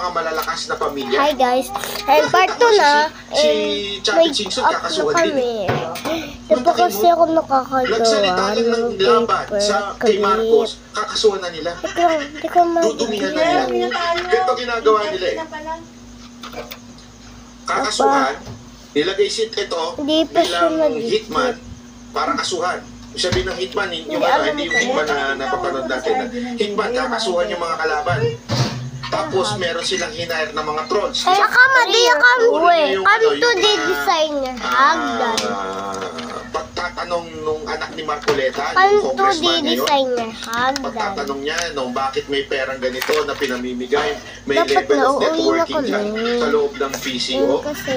mga malalakas na pamilya. Hi guys, and part 2 na. Si Chubby Chingson kakasuhan din. Di ba kasi ako nakakagawa Nagsalita lang ng laban sa kay Marcos, kakasuhan na nila. Hindi ko Dudumihan na nila. Ganito ginagawa nila eh. Kakasuhan, nilagay ito bilang hitman para kasuhan. Sabi ng hitman, yung hindi yung hitman na napapanood natin. Hitman, kakasuhan yung mga kalaban. Tapos meron silang hinire na mga trolls. Ay, akamadi kami to the designer. Hagdan. Pagtatanong nung anak ni Marcoleta, Kami yung to the congressman ngayon, designer. Hagdan. pagtatanong niya nung bakit may perang ganito na pinamimigay, may Dapat level of nauuwi na networking kami. dyan sa loob ng PCO. Kasi,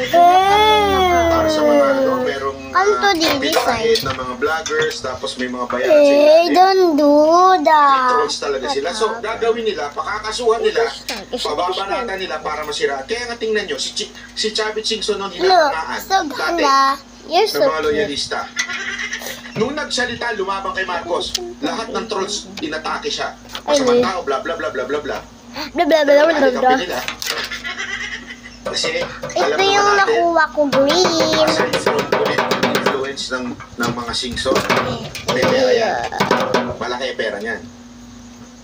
Para sa mga merong Kami to the pitahid design. na mga vloggers, tapos may mga bayaran sa ilalim. Don't do May that. trolls talaga sila. So, gagawin nila, pakakasuhan nila, pababanatan nila para masira. Kaya nga tingnan nyo, si Chubby Chingson noon Look, hinahangaan so dati ganda. You're ng so mga cute. loyalista. Nung nagsalita, lumabang kay Marcos, lahat ng trolls, inatake siya. Masamang tao, bla bla bla bla bla bla. Blah, blah, blah, blah, blah, blah. nila. Kasi, Ito yung nakuha ko green. sa influence ng mga Singson, may pera yan. Malaki pera niyan.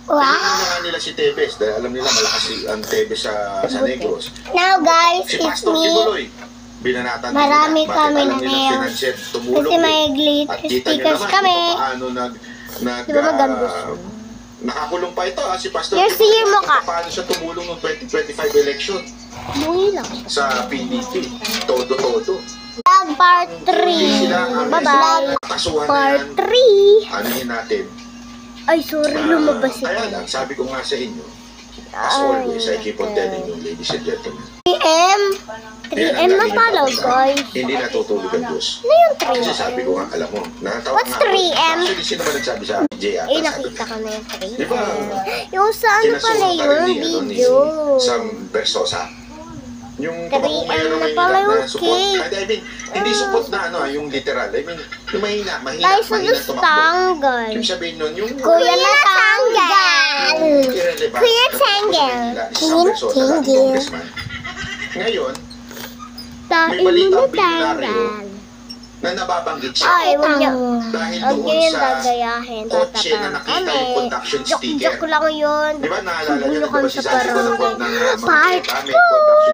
Wow. Tingnan nga nila si Tevez, dahil alam nila malakas ang Tevez sa Negros. Now guys, Si it's Pastor me. Kibuloy, binanatan Marami nila. kami Bakit na alam nila nails. financier tumulong Kasi may At glitter kita nyo stickers naman kami. kung paano Di ba maganda siya? nakakulong pa ito si Pastor Your senior mo ka. Paano siya tumulong noong 2025 election Buhay lang. sa PDP. Todo-todo. Vlog part Hindi 3. sila ang Bye-bye. kasuhan na Part yan. 3. Anuhin natin. Ay, sorry, lumabas Kaya ito. lang, sabi ko nga sa inyo, as always, I keep on telling you, ladies and gentlemen, 3M. 3M na pala, guys. hindi natutulog ang Diyos. Ano yung Kasi 3M? sabi ko nga, alam mo, nakatawa What's nga ako. 3M? Actually, sino ba nagsabi sa akin? Jay ata. Eh, sabi nakita ko. ko na yung 3M. Di ba? Yung sa ano pala Kinasuhan ka rin yung ni video. Sam Versosa. Yung 3M mayroong na may pala na yung support. cake. I mean, hindi support na ano, yung literal. I mean, yung mahina Guys, sa tumakbo. tanggal. Yung sabihin nun, yung Kuya na tanggal. irrelevant. Kuya Tanggal. Sam Versosa, dating Tanggal. congressman. Ngayon, Tain may mo balita na ang bilyonaryo tanggal. na nababanggit siya. Ay, huwag niyo. Dahil Huwag doon niyo yung sa gagayahin. kotse na Tatapakan nakita yung kami. conduction sticker. Joke lang yun. Di ba naalala nyo, Gulo nagdiba kami si sa Sandy ko ng barangay. mga Part may conduction